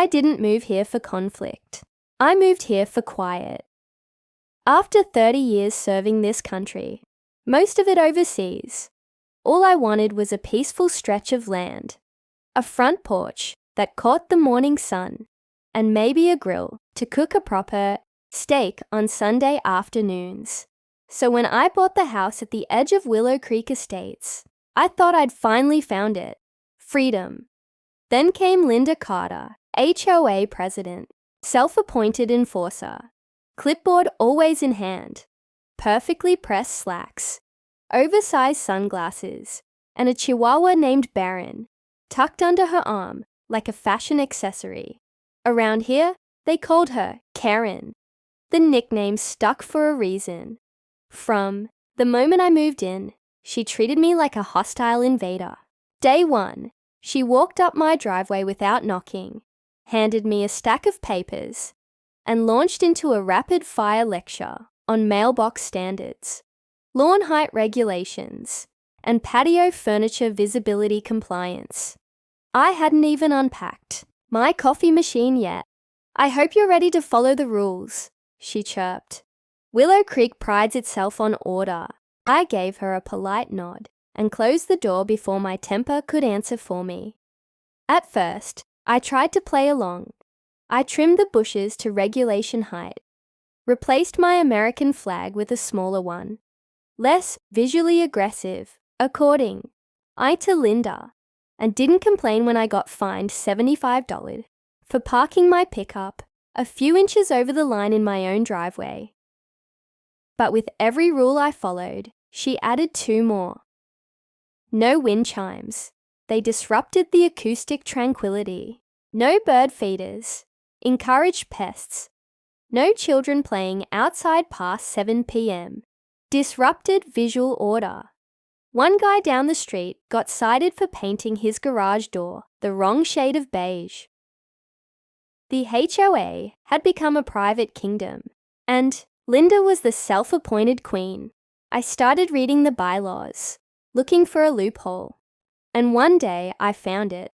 I didn't move here for conflict. I moved here for quiet. After 30 years serving this country, most of it overseas, all I wanted was a peaceful stretch of land, a front porch that caught the morning sun, and maybe a grill to cook a proper steak on Sunday afternoons. So when I bought the house at the edge of Willow Creek Estates, I thought I'd finally found it. Freedom. Then came Linda Carter, HOA president, self-appointed enforcer, clipboard always in hand, perfectly pressed slacks, oversized sunglasses, and a chihuahua named Baron, tucked under her arm like a fashion accessory. Around here, they called her Karen. The nickname stuck for a reason. From the moment I moved in, she treated me like a hostile invader. Day one, she walked up my driveway without knocking, handed me a stack of papers, and launched into a rapid-fire lecture on mailbox standards, lawn height regulations, and patio furniture visibility compliance. I hadn't even unpacked my coffee machine yet. "I hope you're ready to follow the rules," she chirped. Willow Creek prides itself on order. I gave her a polite nod and closed the door before my temper could answer for me. At first, I tried to play along. I trimmed the bushes to regulation height, replaced my American flag with a smaller one, less visually aggressive, according to Linda, and didn't complain when I got fined $75 for parking my pickup a few inches over the line in my own driveway. But with every rule I followed, she added 2 more. No wind chimes. They disrupted the acoustic tranquility. No bird feeders. Encouraged pests. No children playing outside past 7 p.m. Disrupted visual order. One guy down the street got cited for painting his garage door the wrong shade of beige. The HOA had become a private kingdom, and Linda was the self-appointed queen. I started reading the bylaws, looking for a loophole, and one day I found it.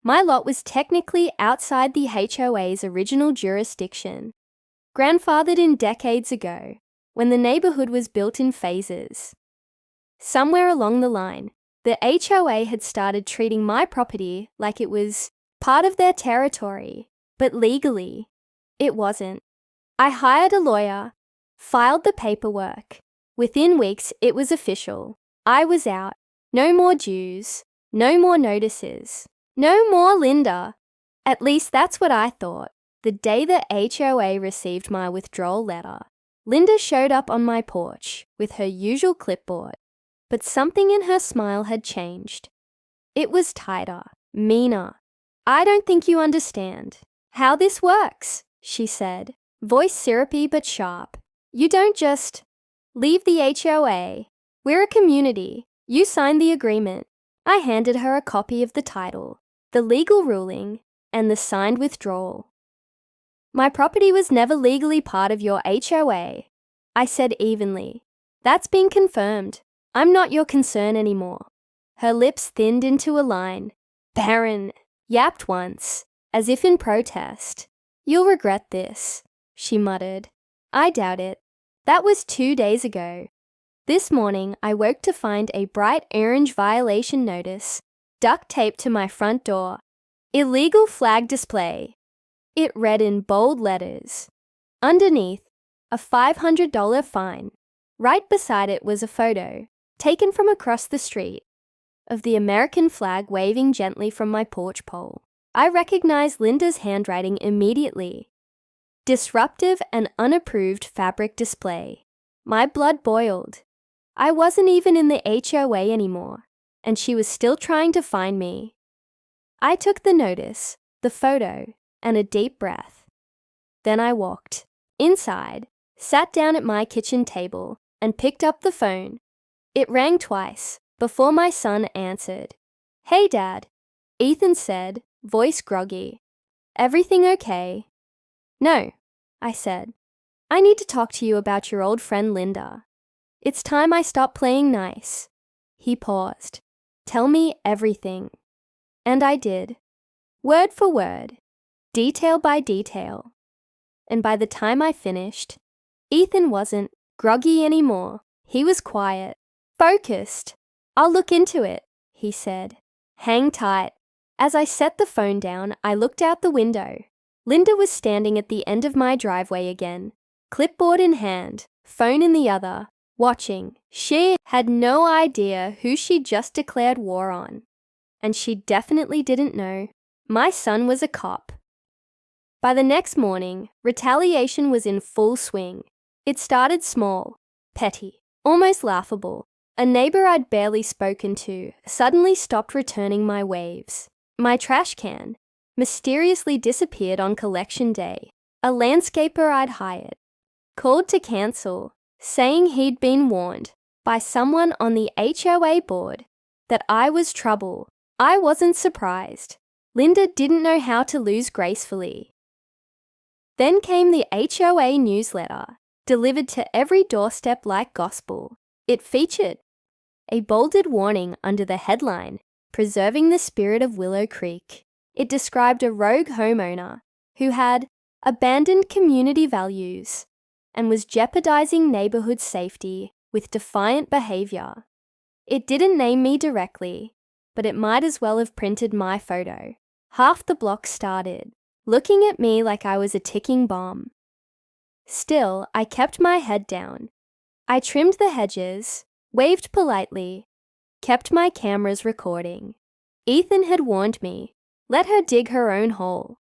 My lot was technically outside the HOA's original jurisdiction, grandfathered in decades ago, when the neighborhood was built in phases. Somewhere along the line, the HOA had started treating my property like it was part of their territory, but legally, it wasn't. I hired a lawyer, filed the paperwork. Within weeks, it was official. I was out. No more dues. No more notices. No more Linda. At least that's what I thought. The day the HOA received my withdrawal letter, Linda showed up on my porch with her usual clipboard, but something in her smile had changed. It was tighter, meaner. "I don't think you understand how this works," she said, voice syrupy but sharp. "You don't just leave the HOA. We're a community. You signed the agreement." I handed her a copy of the title, the legal ruling, and the signed withdrawal. "My property was never legally part of your HOA," I said evenly. "That's been confirmed. I'm not your concern anymore." Her lips thinned into a line. "Baron," yapped once, as if in protest. "You'll regret this," she muttered. I doubt it. That was 2 days ago. This morning, I woke to find a bright orange violation notice duct taped to my front door. "Illegal flag display." It read in bold letters. Underneath, a $500 fine. Right beside it was a photo, taken from across the street, of the American flag waving gently from my porch pole. I recognized Linda's handwriting immediately. Disruptive and unapproved fabric display. My blood boiled. I wasn't even in the HOA anymore, and she was still trying to find me. I took the notice, the photo, and a deep breath. Then I walked inside, sat down at my kitchen table, and picked up the phone. It rang twice before my son answered. "Hey, Dad," Ethan said, voice groggy. "Everything okay?" "No," I said. "I need to talk to you about your old friend Linda. It's time I stopped playing nice." He paused. "Tell me everything." And I did. Word for word. detail by detail. And by the time I finished, Ethan wasn't groggy anymore. He was quiet, focused. "I'll look into it," he said. "Hang tight." As I set the phone down, I looked out the window. Linda was standing at the end of my driveway again, clipboard in hand, phone in the other, watching. She had no idea who she'd just declared war on. And she definitely didn't know my son was a cop. By the next morning, retaliation was in full swing. It started small, petty, almost laughable. A neighbor I'd barely spoken to suddenly stopped returning my waves. My trash can mysteriously disappeared on collection day. A landscaper I'd hired called to cancel, saying he'd been warned by someone on the HOA board that I was trouble. I wasn't surprised. Linda didn't know how to lose gracefully. Then came the HOA newsletter, delivered to every doorstep like gospel. It featured a bolded warning under the headline, "Preserving the Spirit of Willow Creek." It described a rogue homeowner who had abandoned community values and was jeopardizing neighborhood safety with defiant behavior. It didn't name me directly, but it might as well have printed my photo. Half the block started looking at me like I was a ticking bomb. Still, I kept my head down. I trimmed the hedges, waved politely, kept my cameras recording. Ethan had warned me, let her dig her own hole.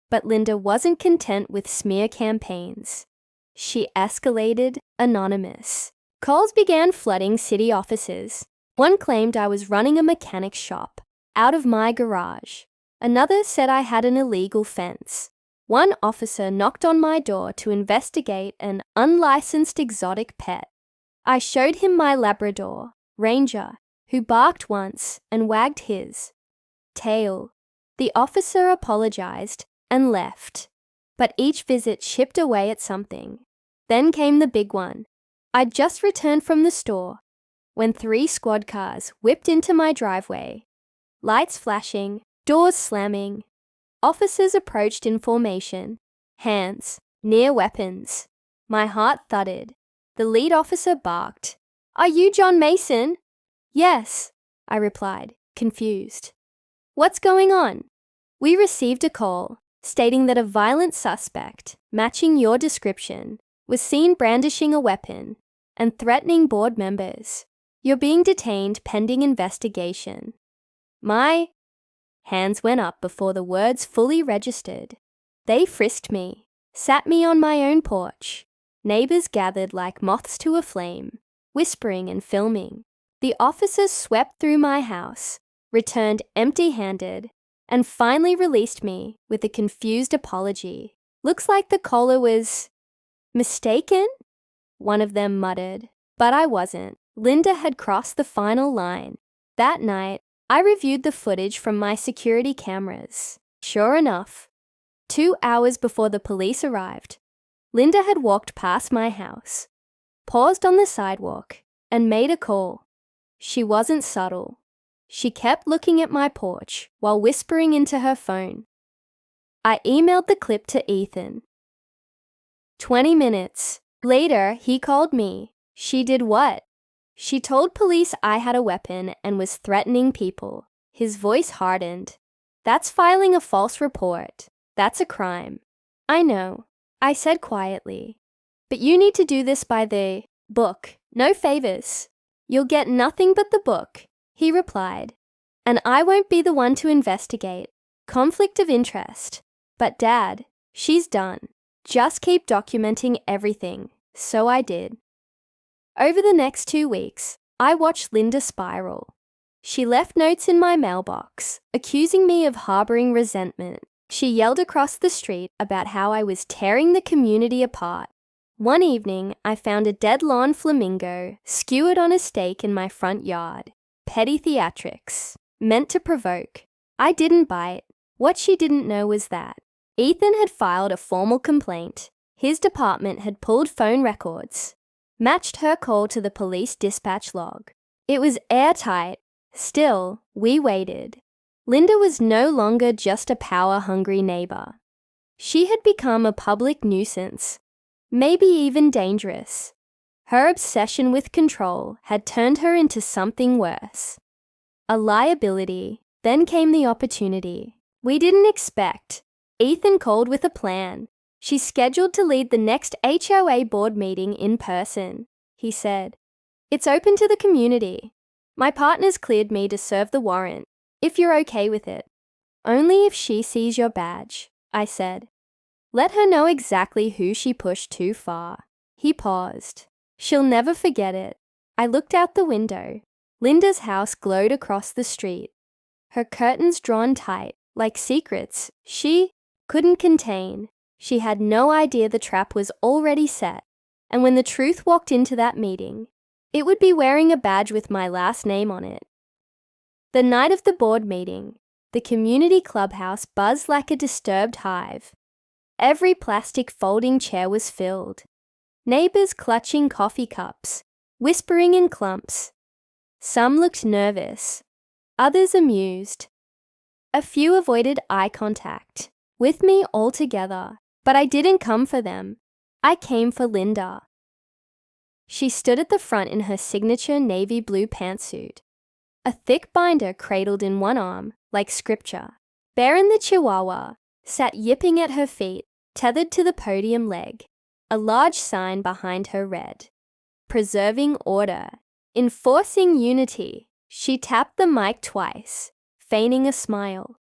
But Linda wasn't content with smear campaigns. She escalated anonymous. Calls began flooding city offices. One claimed I was running a mechanic shop out of my garage. Another said I had an illegal fence. One officer knocked on my door to investigate an unlicensed exotic pet. I showed him my Labrador, Ranger, who barked once and wagged his tail. The officer apologized and left, but each visit chipped away at something. Then came the big one. I'd just returned from the store when 3 squad cars whipped into my driveway. Lights flashing, doors slamming. Officers approached in formation, hands near weapons. My heart thudded. The lead officer barked, "Are you John Mason?" "Yes," I replied, confused. "What's going on?" "We received a call stating that a violent suspect, matching your description, was seen brandishing a weapon and threatening board members. You're being detained pending investigation." My hands went up before the words fully registered. They frisked me, sat me on my own porch. Neighbors gathered like moths to a flame, whispering and filming. The officers swept through my house, returned empty-handed, and finally released me with a confused apology. "Looks like the caller was mistaken," one of them muttered. But I wasn't. Linda had crossed the final line. That night, I reviewed the footage from my security cameras. Sure enough, 2 hours before the police arrived, Linda had walked past my house, paused on the sidewalk, and made a call. She wasn't subtle. She kept looking at my porch while whispering into her phone. I emailed the clip to Ethan. 20 minutes later, he called me. She did what? She told police I had a weapon and was threatening people. His voice hardened. "That's filing a false report. That's a crime." "I know," I said quietly. "But you need to do this by the book. No favors." "You'll get nothing but the book," he replied. "And I won't be the one to investigate. Conflict of interest. But Dad, she's done. Just keep documenting everything." So I did. Over the next 2 weeks, I watched Linda spiral. She left notes in my mailbox, accusing me of harboring resentment. She yelled across the street about how I was tearing the community apart. One evening, I found a dead lawn flamingo skewered on a stake in my front yard. Petty theatrics, meant to provoke. I didn't bite. What she didn't know was that Ethan had filed a formal complaint. His department had pulled phone records, matched her call to the police dispatch log. It was airtight. Still, we waited. Linda was no longer just a power-hungry neighbor. She had become a public nuisance, maybe even dangerous. Her obsession with control had turned her into something worse. A liability. Then came the opportunity. We didn't expect. Ethan called with a plan. She's scheduled to lead the next HOA board meeting in person, he said. It's open to the community. My partner's cleared me to serve the warrant, if you're okay with it. Only if she sees your badge, I said. Let her know exactly who she pushed too far. He paused. She'll never forget it. I looked out the window. Linda's house glowed across the street. Her curtains drawn tight, like secrets she couldn't contain. She had no idea the trap was already set, and when the truth walked into that meeting, it would be wearing a badge with my last name on it. The night of the board meeting, the community clubhouse buzzed like a disturbed hive. Every plastic folding chair was filled. Neighbors clutching coffee cups, whispering in clumps. Some looked nervous, others amused. A few avoided eye contact with me altogether, but I didn't come for them. I came for Linda. She stood at the front in her signature navy blue pantsuit, a thick binder cradled in one arm, like scripture. Baron the Chihuahua sat yipping at her feet, tethered to the podium leg. A large sign behind her read, "Preserving order, enforcing unity." She tapped the mic twice, feigning a smile.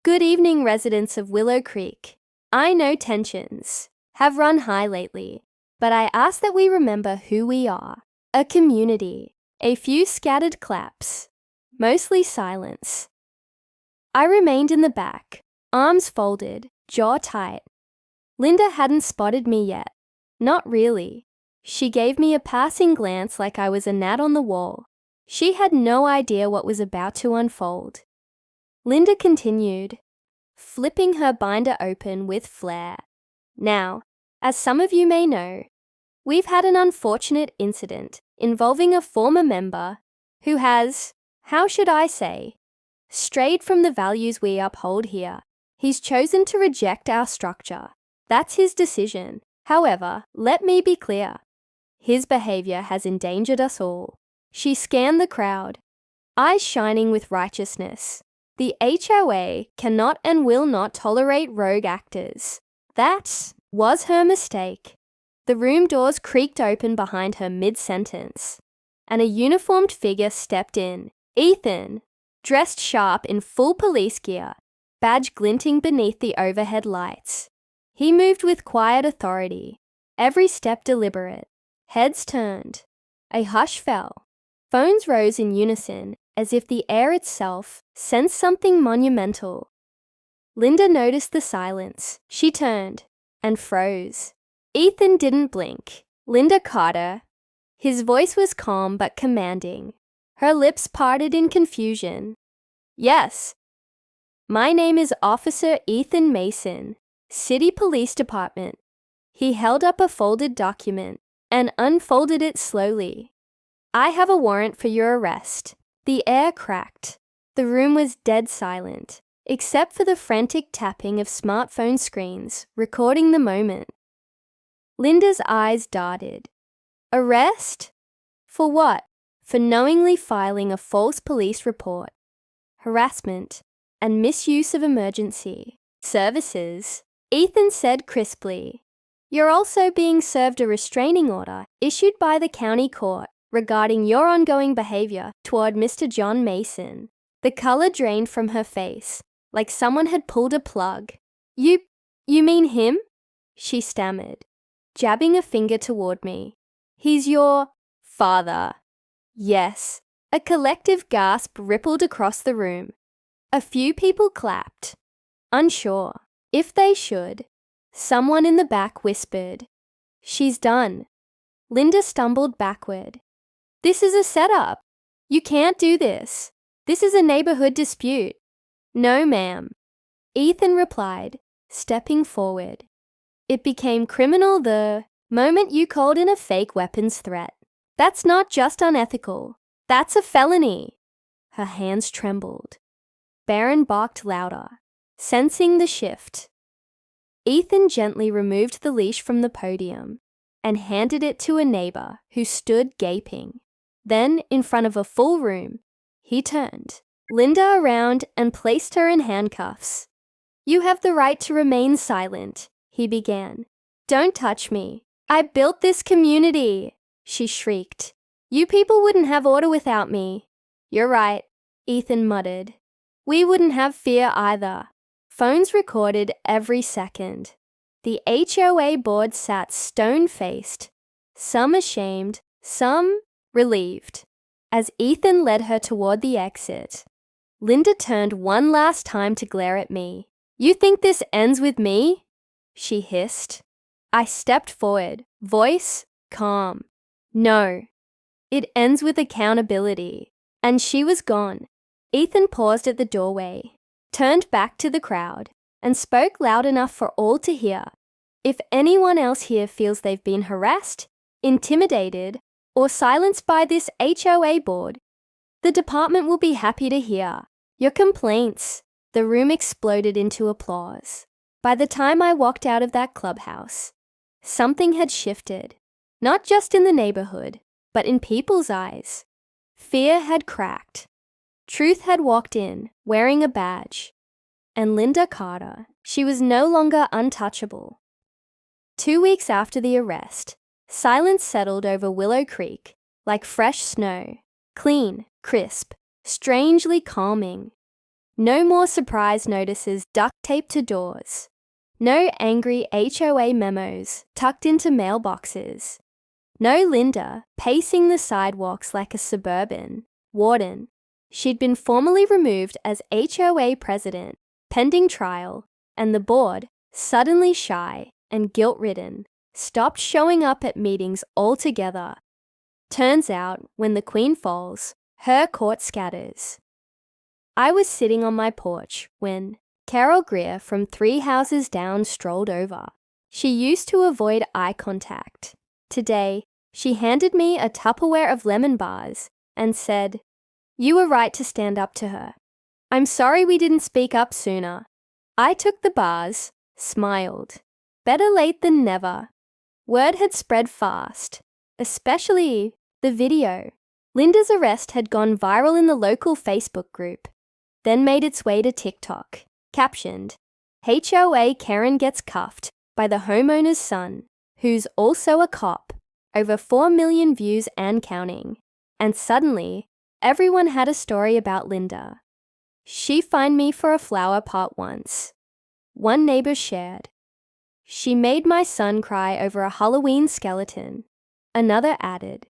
Good evening, residents of Willow Creek. I know tensions have run high lately, but I ask that we remember who we are. A community. A few scattered claps, mostly silence. I remained in the back, arms folded, jaw tight. Linda hadn't spotted me yet. Not really. She gave me a passing glance like I was a gnat on the wall. She had no idea what was about to unfold. Linda continued, flipping her binder open with flair. Now, as some of you may know, we've had an unfortunate incident involving a former member who has, how should I say, strayed from the values we uphold here. He's chosen to reject our structure. That's his decision. However, let me be clear. His behavior has endangered us all. She scanned the crowd, eyes shining with righteousness. The HOA cannot and will not tolerate rogue actors. That was her mistake. The room doors creaked open behind her mid-sentence, and a uniformed figure stepped in. Ethan, dressed sharp in full police gear, badge glinting beneath the overhead lights. He moved with quiet authority, every step deliberate. Heads turned. A hush fell. Phones rose in unison, as if the air itself sensed something monumental. Linda noticed the silence. She turned and froze. Ethan didn't blink. Linda caught her. His voice was calm but commanding. Her lips parted in confusion. Yes. My name is Officer Ethan Mason, City Police Department. He held up a folded document and unfolded it slowly. I have a warrant for your arrest. The air cracked. The room was dead silent, except for the frantic tapping of smartphone screens, recording the moment. Linda's eyes darted. Arrest? For what? For knowingly filing a false police report, harassment, and misuse of emergency services. Ethan said crisply, "You're also being served a restraining order issued by the county court regarding your ongoing behavior toward Mr. John Mason." The color drained from her face, like someone had pulled a plug. You mean him?" she stammered, jabbing a finger toward me. "He's your father." Yes. A collective gasp rippled across the room. A few people clapped, unsure if they should. Someone in the back whispered, "She's done." Linda stumbled backward. "This is a setup. You can't do this. This is a neighborhood dispute." "No, ma'am," Ethan replied, stepping forward. "It became criminal the moment you called in a fake weapons threat. That's not just unethical. That's a felony." Her hands trembled. Baron barked louder, sensing the shift. Ethan gently removed the leash from the podium and handed it to a neighbor who stood gaping. Then, in front of a full room, he turned Linda around and placed her in handcuffs. "You have the right to remain silent," he began. "Don't touch me. I built this community," she shrieked. "You people wouldn't have order without me." "You're right," Ethan muttered. "We wouldn't have fear either." Phones recorded every second. The HOA board sat stone-faced, some ashamed, some relieved, as Ethan led her toward the exit. Linda turned one last time to glare at me. "You think this ends with me?" she hissed. I stepped forward, voice calm. "No, it ends with accountability." And she was gone. Ethan paused at the doorway, turned back to the crowd, and spoke loud enough for all to hear. "If anyone else here feels they've been harassed, intimidated, or silenced by this HOA board, the department will be happy to hear your complaints." The room exploded into applause. By the time I walked out of that clubhouse, something had shifted, not just in the neighborhood, but in people's eyes. Fear had cracked. Truth had walked in, wearing a badge. And Linda Carter, she was no longer untouchable. 2 weeks after the arrest, silence settled over Willow Creek, like fresh snow, clean, crisp, strangely calming. No more surprise notices duct taped to doors. No angry HOA memos tucked into mailboxes. No Linda pacing the sidewalks like a suburban warden. She'd been formally removed as HOA president, pending trial, and the board, suddenly shy and guilt-ridden, stopped showing up at meetings altogether. Turns out, when the queen falls, her court scatters. I was sitting on my porch when Carol Greer from 3 houses down strolled over. She used to avoid eye contact. Today, she handed me a Tupperware of lemon bars and said, "You were right to stand up to her. I'm sorry we didn't speak up sooner." I took the bars, smiled. Better late than never. Word had spread fast, especially the video. Linda's arrest had gone viral in the local Facebook group, then made its way to TikTok, captioned, "HOA Karen gets cuffed by the homeowner's son, who's also a cop." Over 4 million views and counting. And suddenly, everyone had a story about Linda. "She fined me for a flower pot once." One neighbor shared. "She made my son cry over a Halloween skeleton." Another added.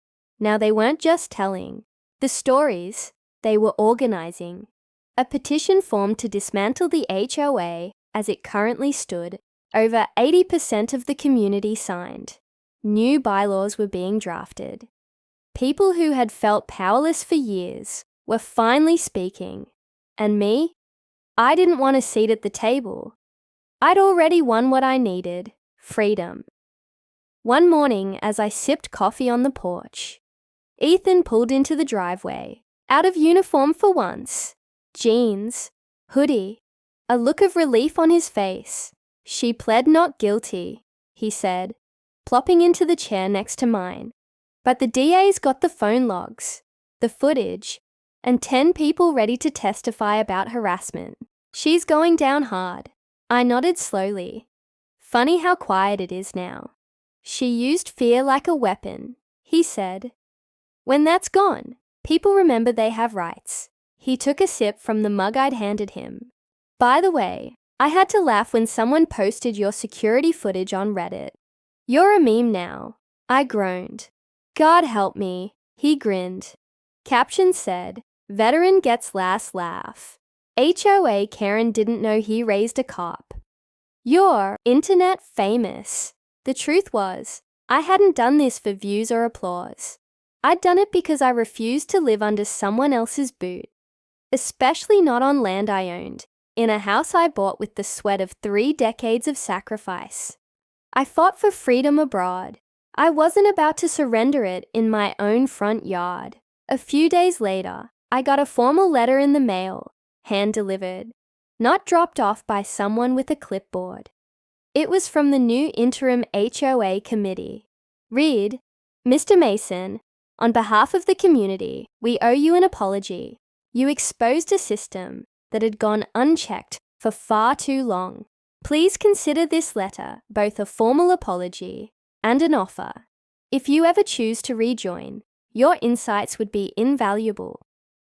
Now they weren't just telling the stories, they were organizing. A petition formed to dismantle the HOA as it currently stood. Over 80% of the community signed. New bylaws were being drafted. People who had felt powerless for years were finally speaking. And me? I didn't want a seat at the table. I'd already won what I needed, freedom. One morning, as I sipped coffee on the porch, Ethan pulled into the driveway, out of uniform for once. Jeans, hoodie, a look of relief on his face. "She pled not guilty," he said, plopping into the chair next to mine. "But the DA's got the phone logs, the footage, and 10 people ready to testify about harassment. She's going down hard." I nodded slowly. "Funny how quiet it is now." "She used fear like a weapon," he said. "When that's gone, people remember they have rights." He took a sip from the mug I'd handed him. "By the way, I had to laugh when someone posted your security footage on Reddit. You're a meme now." I groaned. "God help me." He grinned. Caption said, "Veteran gets last laugh. HOA Karen didn't know he raised a cop." You're internet famous. The truth was, I hadn't done this for views or applause. I'd done it because I refused to live under someone else's boot. Especially not on land I owned, in a house I bought with the sweat of 3 decades of sacrifice. I fought for freedom abroad. I wasn't about to surrender it in my own front yard. A few days later, I got a formal letter in the mail, hand-delivered, not dropped off by someone with a clipboard. It was from the new interim HOA committee. Read, Mr. Mason, on behalf of the community, we owe you an apology. You exposed a system that had gone unchecked for far too long. Please consider this letter both a formal apology and an offer. If you ever choose to rejoin, your insights would be invaluable.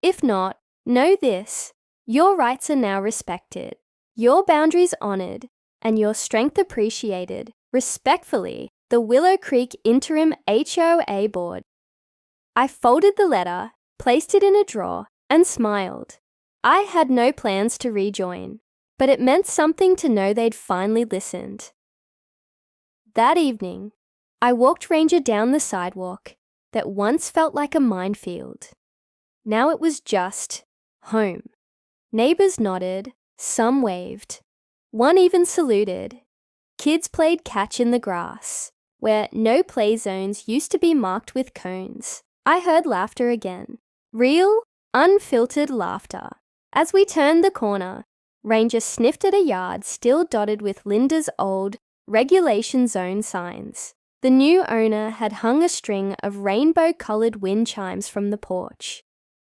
If not, know this: your rights are now respected, your boundaries honored, and your strength appreciated. Respectfully, the Willow Creek Interim HOA Board. I folded the letter, placed it in a drawer, and smiled. I had no plans to rejoin, but it meant something to know they'd finally listened. That evening, I walked Ranger down the sidewalk that once felt like a minefield. Now it was just home. Neighbors nodded, some waved. One even saluted. Kids played catch in the grass, where no play zones used to be marked with cones. I heard laughter again. Real, unfiltered laughter. As we turned the corner, Ranger sniffed at a yard still dotted with Linda's old regulation zone signs. The new owner had hung a string of rainbow-colored wind chimes from the porch,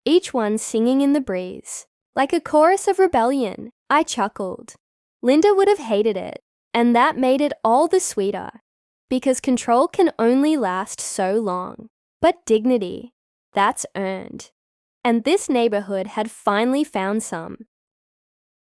each one singing in the breeze. Like a chorus of rebellion, I chuckled. Linda would have hated it, and that made it all the sweeter, because control can only last so long. But dignity, that's earned. And this neighborhood had finally found some.